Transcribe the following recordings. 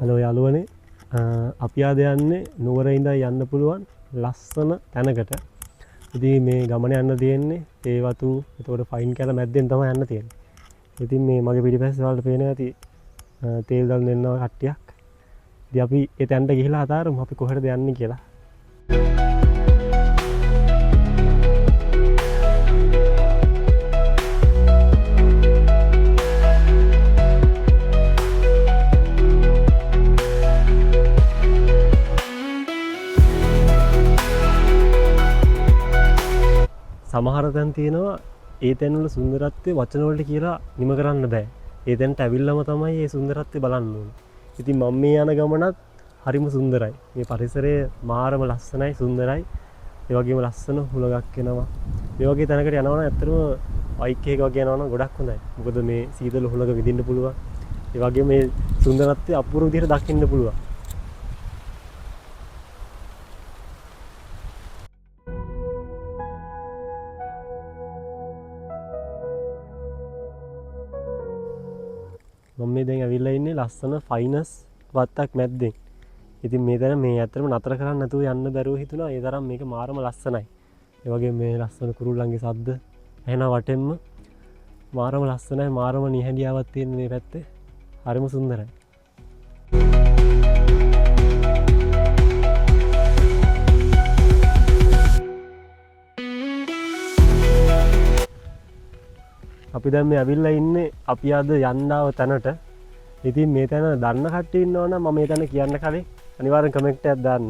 Hello යාළුවනේ අපි ආද යන්නේ නුවර ඉඳන් යන්න පුළුවන් ලස්සන තැනකට. ඉතින් මේ ගමන යන්න තියෙන්නේ ඒ වතු එතකොට ෆයින් කැල මැද්දෙන් තමයි යන්න තියෙන්නේ. ඉතින් මේ මගේ පිටිපස්සේ වලට පේනවා ඇති තේල් දාලා දෙන්නවා කට්ටියක්. ඉතින් අපි ඒ තැනට ගිහිලා හදාරමු අපි කොහෙටද යන්නේ කියලා. සමහර තැන් තියෙනවා ඒ තැන්වල සුන්දරත්වය වචන වලට කියලා නිම කරන්න බෑ. ඒ තැනට ඇවිල්ලාම තමයි මේ සුන්දරත්වය බලන්න ඕනේ. ඉතින් මම මේ යන ගමනත් හරිම සුන්දරයි. මේ පරිසරය මාරම ලස්සනයි සුන්දරයි. ඒ වගේම ලස්සන හුලඟක් එනවා. මේ වගේ තැනකට යනවා නම් ඇත්තටම බයික් එකක වගේ යනවා නම් ගොඩක් හොඳයි. මොකද මේ සීතල හුලඟ විඳින්න පුළුවන්. ඒ වගේම මේ සුන්දරත්වය අපූර්ව විදිහට දකින්න පුළුවන්. මම මේ දැන් ඇවිල්ලා ඉන්නේ ලස්සන ෆයිනස් වත්තක් මැද්දෙන්. ඉතින් මේ තැන මේ ඇත්තටම නතර කරන්න නැතුව යන්න බැරුව හිතුණා. ඒ තරම් මේක මාරම ලස්සනයි. ඒ වගේම මේ ලස්සන කුරුල්ලන්ගේ ශබ්ද ඇහෙන වටෙන්ම මාරම ලස්සනයි. මාරම නිහඬියාවක් තියෙන මේ පැත්තේ. හරිම සුන්දරයි. අපි දැන් මේ ඇවිල්ලා ඉන්නේ අපි අද යන්න ආව තැනට. ඉතින් මේ තැන දන්න කට්ටිය ඉන්නවනම් මම මේ තැන කියන්න කලින් අනිවාර්යෙන් කමෙන්ට් එකක් දාන්න.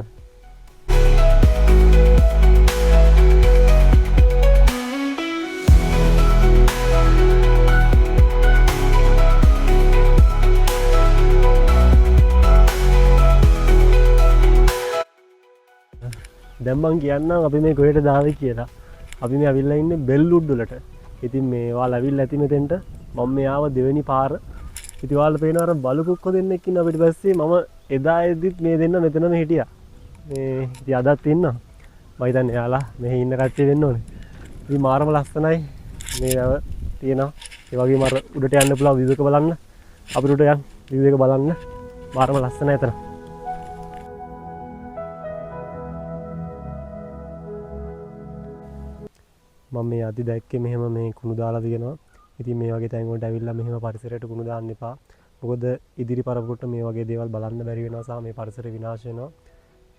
දැන් මං කියන්නම් අපි මේ කොහෙටද ආවේ කියලා. අපි මේ ඇවිල්ලා ඉන්නේ බෙල්වුඩ් වලට. ඉතින් මේ ඔයාලා ඇවිල්ලා ඇති මෙතෙන්ට මම මේ ආව දෙවෙනි පාර. ඉතින් ඔයාලා පේනවා අර බලු කුක්කෝ දෙන්නෙක් ඉන්නවා පිටිපස්සේ. මම එදා එද්දිත් මේ දෙන්න මෙතනම හිටියා. මේ ඉතින් අදත් ඉන්නවා. මම හිතන්නේ එයාලා මෙහි ඉන්න කට්ටිය වෙන්න ඕනේ. ඉතින් මාරම ලස්සනයි. මේ තියෙනවා. ඒ වගේම අර උඩට යන්න පුළුවන් view එක බලන්න. අපිට උඩ යන්න view එක බලන්න. මාරම ලස්සනයි එතන. මම මේ අදි දැක්කේ මෙහෙම මේ කුණු දාලා තියෙනවා. ඉතින් මේ වගේ තැන් වලට ඇවිල්ලා මෙහෙම පරිසරයට කුණු දාන්න එපා. මොකද ඉදිරි පරපුරට මේ වගේ දේවල් බලන්න බැරි වෙනවා සහ මේ පරිසරය විනාශ වෙනවා.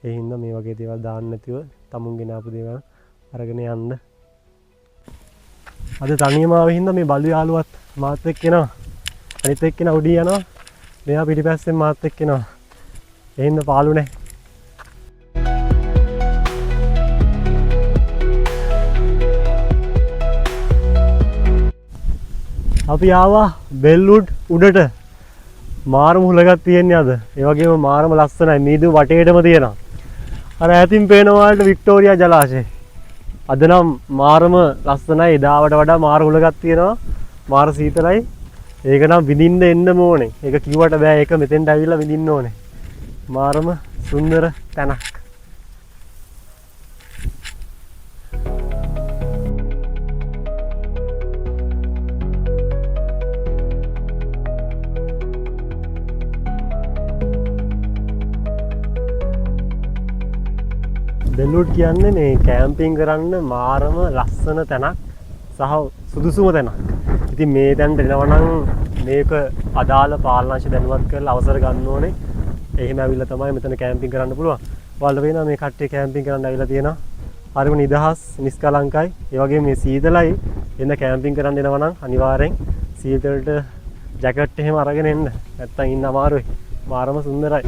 ඒ හින්දා මේ වගේ දේවල් දාන්න නැතිව තමුන්ගෙන ආපු දේවල් අරගෙන යන්න. අද තනියම ආවෙ හින්දා මේ බලු යාළුවත් මාත් එක්ක එනවා. අනිත් එක්කෙනා උඩින් යනවා. මෙයා පිටිපස්සෙන් මාත් එක්ක එනවා. ඒ හින්දා පාළු නැහැ. අපි ආවා බෙල්වුඩ් උඩට. මාරම හුලඟක් තියෙන්නේ අද. ඒ වගේම මාරම ලස්සනයි. මීදු වටේටම තියෙනවා. අර ඈතින් පේනවා වලට වික්ටෝරියා ජලාශය. අද නම් මාරම ලස්සනයි. එදාවට වඩා මාර හුලඟක් තියෙනවා. මාර සීතලයි. ඒක නම් විඳින්න එන්න ඕනේ. ඒක කිව්වට බෑ. ඒක මෙතෙන්ට ඇවිල්ලා විඳින්න ඕනේ. මාරම සුන්දර තැනක්. බෙල්වුඩ් කියන්නේ මේ කැම්පින් කරන්න මාරම ලස්සන තැනක් සහ සුදුසුම තැනක්. ඉතින් මේ තැනට එනවා නම් මේක අදාළ පාලනාංශ දැනුවත් කරලා අවසර ගන්න ඕනේ. එහෙම ඇවිල්ලා තමයි මෙතන කැම්පින් කරන්න පුළුවන්. ඔයාලට පේනවා මේ කට්ටිය කැම්පින් කරන්න ඇවිල්ලා තියෙනවා. හරිම නිදහස්, නිස්කලංකයි. ඒ වගේම මේ සීතලයි එන්න කැම්පින් කරන්න එනවා නම් අනිවාර්යෙන් සීතලට ජැකට් එහෙම අරගෙන එන්න. නැත්තම් ඉන්න අමාරුයි. මාරම සුන්දරයි.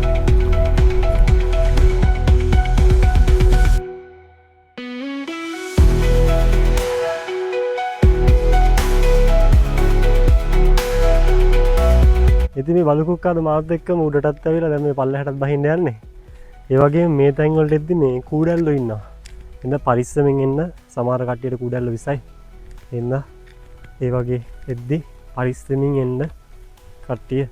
ඉතින් මේ බලු කුක්කාද මාත් එක්කම උඩටත් ඇවිල්ලා දැන් මේ පල්ලෙහාටත් බහින්න යන්නේ. ඒ වගේම මේ තැන් වලට එද්දි මේ කූඩැල්ලෝ ඉන්නවා. එහෙනම් පරිස්සමෙන් එන්න. සමහර කට්ටියට කූඩැල්ලෝ විසයි. එහෙනම් ඒ වගේ එද්දි පරිස්සමෙන් එන්න කට්ටිය.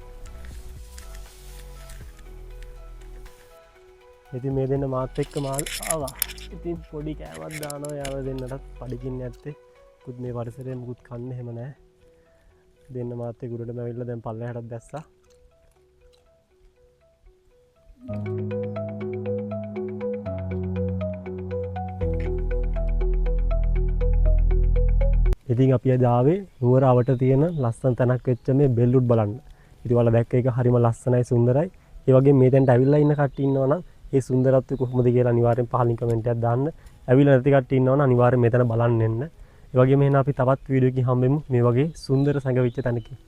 ඉතින් මේ දෙන්න මාත් එක්කම ආවා. ඉතින් පොඩි කෑමක් දානවා යාව දෙන්නටත් පඩිකින් නැත්තේ. මුකුත් මේ පරිසරයේ මුකුත් කන්න එහෙම නැහැ. දෙන්න මාත් එක්ක උඩටම ඇවිල්ලා දැන් පල්ලෙහාටත් දැස්සා. ඉතින් අපි අද ආවේ නුවර අවට තියෙන ලස්සන තැනක් වෙච්ච මේ බෙල්ලුඩ් බලන්න. ඉතින් ඔයාලා දැක්ක එක හරිම ලස්සනයි සුන්දරයි. ඒ වගේම මේ තැනට ඇවිල්ලා ඉන්න කට්ටිය ඉන්නවා නම් ඒ සුන්දරත්වය කොහොමද කියලා අනිවාර්යෙන් පහලින් කමෙන්ට් එකක් දාන්න. ඇවිල්ලා නැති කට්ටිය ඉන්නවා නම් අනිවාර්යෙන් මෙතන බලන්න එන්න. ඒ වගේම එහෙනම් අපි තවත් වීඩියෝ එකකින් හම්බෙමු මේ වගේ සුන්දර සංගවිච්ච තැනකින්.